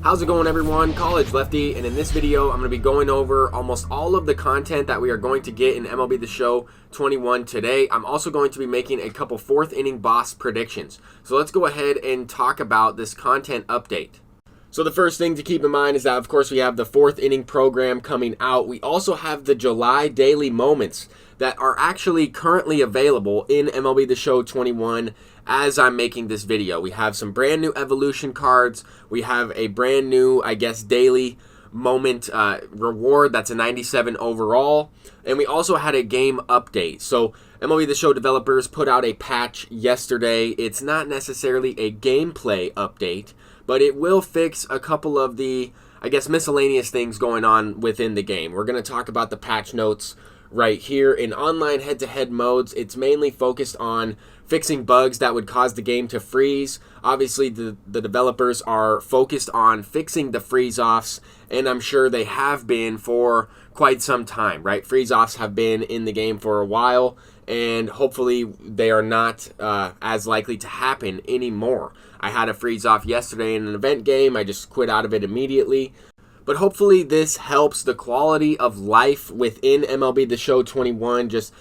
How's it going, everyone? College Lefty, and in this video I'm going to be going over almost all of the content that we are going to get in MLB The Show 21 today. I'm also going to be making a couple fourth inning boss predictions. So let's go ahead and talk about this content update. So the first thing to keep in mind is that, of course, we have the fourth inning program coming out. We also have the July daily moments that are actually currently available in MLB The Show 21 as I'm making this video. We have some brand new evolution cards. We have a brand new, daily moment reward that's a 97 overall. And we also had a game update. So MLB The Show developers put out a patch yesterday. It's not necessarily a gameplay update, but it will fix a couple of the, miscellaneous things going on within the game. We're going to talk about the patch notes right here. In online head-to-head modes, it's mainly focused on fixing bugs that would cause the game to freeze. Obviously, the developers are focused on fixing the freeze-offs, and I'm sure they have been for quite some time, right? Freeze-offs have been in the game for a while, and hopefully they are not as likely to happen anymore. I had a freeze-off yesterday in an event game. I just quit out of it immediately. But hopefully this helps the quality of life within MLB The Show 21, just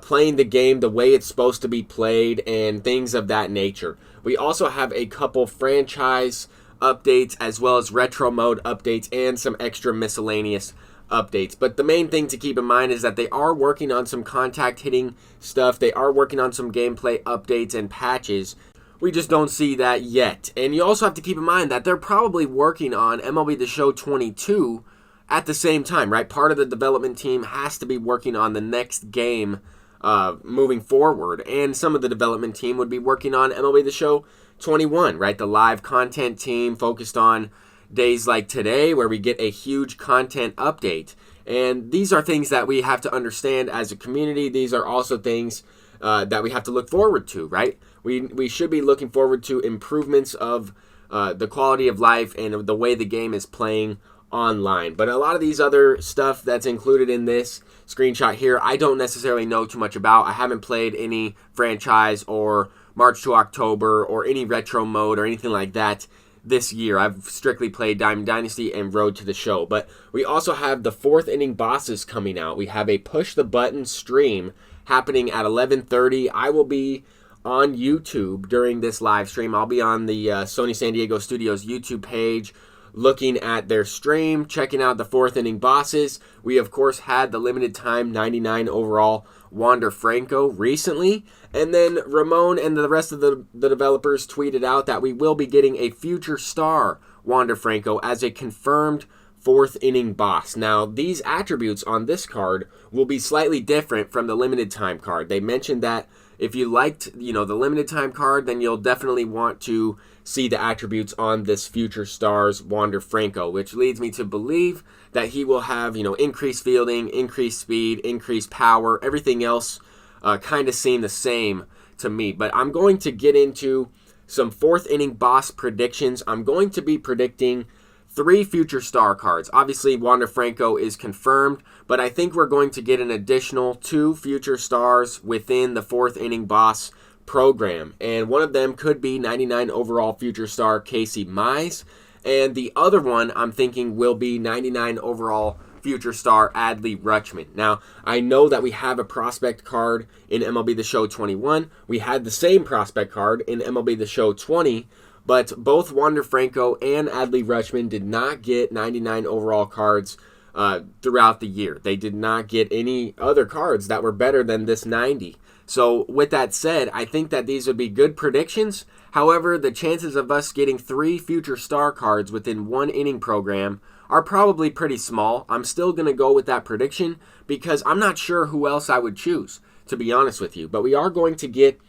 playing the game the way it's supposed to be played and things of that nature. We also have a couple franchise updates as well as retro mode updates and some extra miscellaneous updates. But the main thing to keep in mind is that they are working on some contact hitting stuff. They are working on some gameplay updates and patches. We just don't see that yet. And you also have to keep in mind that they're probably working on MLB The Show 22 at the same time, right? Part of the development team has to be working on the next game moving forward. And some of the development team would be working on MLB The Show 21, right? The live content team focused on days like today where we get a huge content update. And these are things that we have to understand as a community. These are also things that we have to look forward to, right? We should be looking forward to improvements of the quality of life and the way the game is playing online. But a lot of these other stuff that's included in this screenshot here, I don't necessarily know too much about. I haven't played any franchise or March to October or any retro mode or anything like that this year. I've strictly played Diamond Dynasty and Road to the Show. But we also have the fourth inning bosses coming out. We have a push the button stream happening at 11:30. I will be on YouTube during this live stream. I'll be on the Sony San Diego Studios YouTube page looking at their stream, checking out the fourth inning bosses. We, of course, had the limited time 99 overall Wander Franco recently. And then Ramon and the rest of the developers tweeted out that we will be getting a future star Wander Franco as a confirmed fourth inning boss. Now, these attributes on this card will be slightly different from the limited time card. They mentioned that if you liked, the limited time card, then you'll definitely want to see the attributes on this future stars Wander Franco, which leads me to believe that he will have, increased fielding, increased speed, increased power, everything else kind of seem the same to me. But I'm going to get into some fourth inning boss predictions. I'm going to be predicting 3 future star cards. Obviously, Wander Franco is confirmed, but I think we're going to get an additional 2 future stars within the fourth inning boss program. And one of them could be 99 overall future star Casey Mize. And the other one I'm thinking will be 99 overall future star Adley Rutschman. Now, I know that we have a prospect card in MLB The Show 21. We had the same prospect card in MLB The Show 20. But both Wander Franco and Adley Rutschman did not get 99 overall cards throughout the year. They did not get any other cards that were better than this 90. So with that said, I think that these would be good predictions. However, the chances of us getting 3 future star cards within 1 inning program are probably pretty small. I'm still going to go with that prediction because I'm not sure who else I would choose, to be honest with you. But we are going to get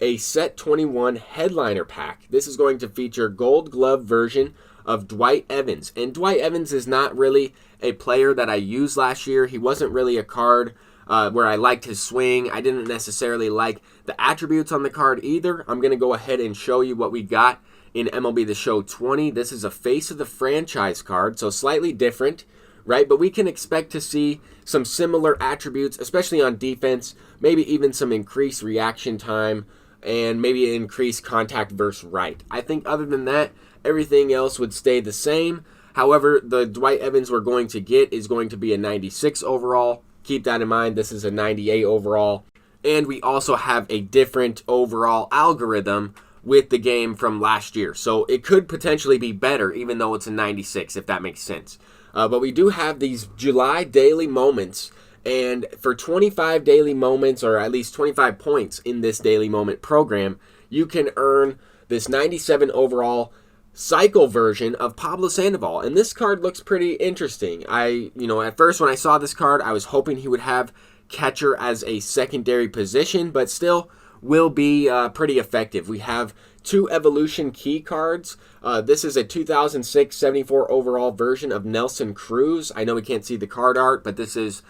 a Set 21 headliner pack. This is going to feature gold glove version of Dwight Evans. And Dwight Evans is not really a player that I used last year. He wasn't really a card where I liked his swing. I didn't necessarily like the attributes on the card either. I'm going to go ahead and show you what we got in MLB The Show 20. This is a face of the franchise card, so slightly different, right? But we can expect to see some similar attributes, especially on defense, maybe even some increased reaction time, and maybe increase contact versus right. I think other than that, Everything else would stay the same. However, the Dwight Evans we're going to get is going to be a 96 overall. Keep that in mind. This is a 98 overall. And we also have a different overall algorithm with the game from last year. So it could potentially be better, even though it's a 96, if that makes sense. But we do have these July daily moments. And for 25 daily moments, or at least 25 points in this daily moment program, you can earn this 97 overall cycle version of Pablo Sandoval. And this card looks pretty interesting. At first when I saw this card, I was hoping he would have catcher as a secondary position, but still will be pretty effective. We have 2 evolution key cards. This is a 2006 74 overall version of Nelson Cruz. I know we can't see the card art, but this is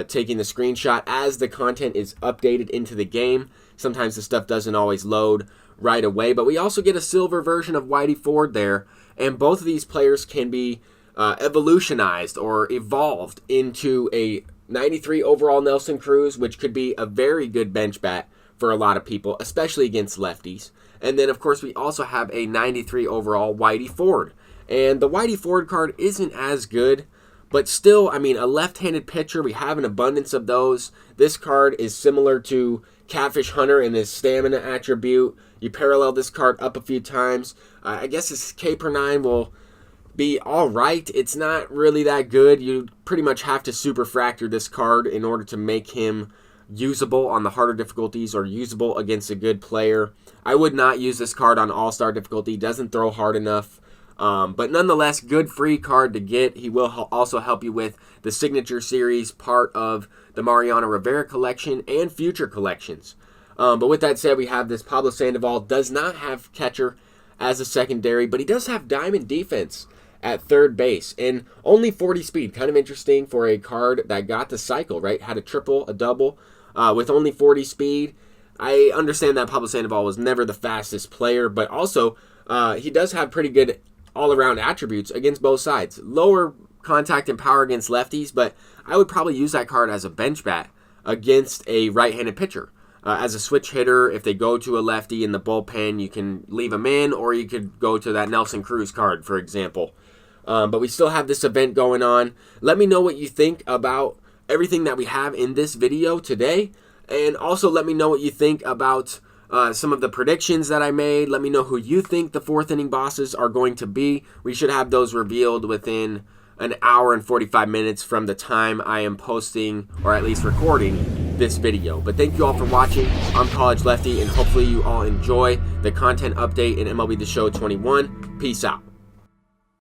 taking the screenshot as the content is updated into the game. Sometimes the stuff doesn't always load right away, but we also get a silver version of Whitey Ford there, and both of these players can be evolutionized or evolved into a 93 overall Nelson Cruz, which could be a very good bench bat for a lot of people, especially against lefties. And then, of course, we also have a 93 overall Whitey Ford. And the Whitey Ford card isn't as good, but still, I mean, a left-handed pitcher, we have an abundance of those. This card is similar to Catfish Hunter in his stamina attribute. You parallel this card up a few times. I guess his K per 9 will be all right. It's not really that good. You pretty much have to super fracture this card in order to make him usable on the harder difficulties or usable against a good player. I would not use this card on all-star difficulty. Doesn't throw hard enough. But nonetheless, good free card to get. He will also help you with the Signature Series, part of the Mariano Rivera collection and future collections. But with that said, we have this Pablo Sandoval. Does not have catcher as a secondary, but he does have diamond defense at third base and only 40 speed. Kind of interesting for a card that got the cycle, right? Had a triple, a double with only 40 speed. I understand that Pablo Sandoval was never the fastest player, but also he does have pretty good all-around attributes against both sides. Lower contact and power against lefties, but I would probably use that card as a bench bat against a right-handed pitcher. As a switch hitter, if they go to a lefty in the bullpen, you can leave them in, or you could go to that Nelson Cruz card, for example. But we still have this event going on. Let me know what you think about everything that we have in this video today, and also let me know what you think about some of the predictions that I made. Let me know who you think the 4th inning bosses are going to be. We should have those revealed within an hour and 45 minutes from the time I am posting, or at least recording, this video. But thank you all for watching. I'm College Lefty, and hopefully you all enjoy the content update in MLB The Show 21. Peace out.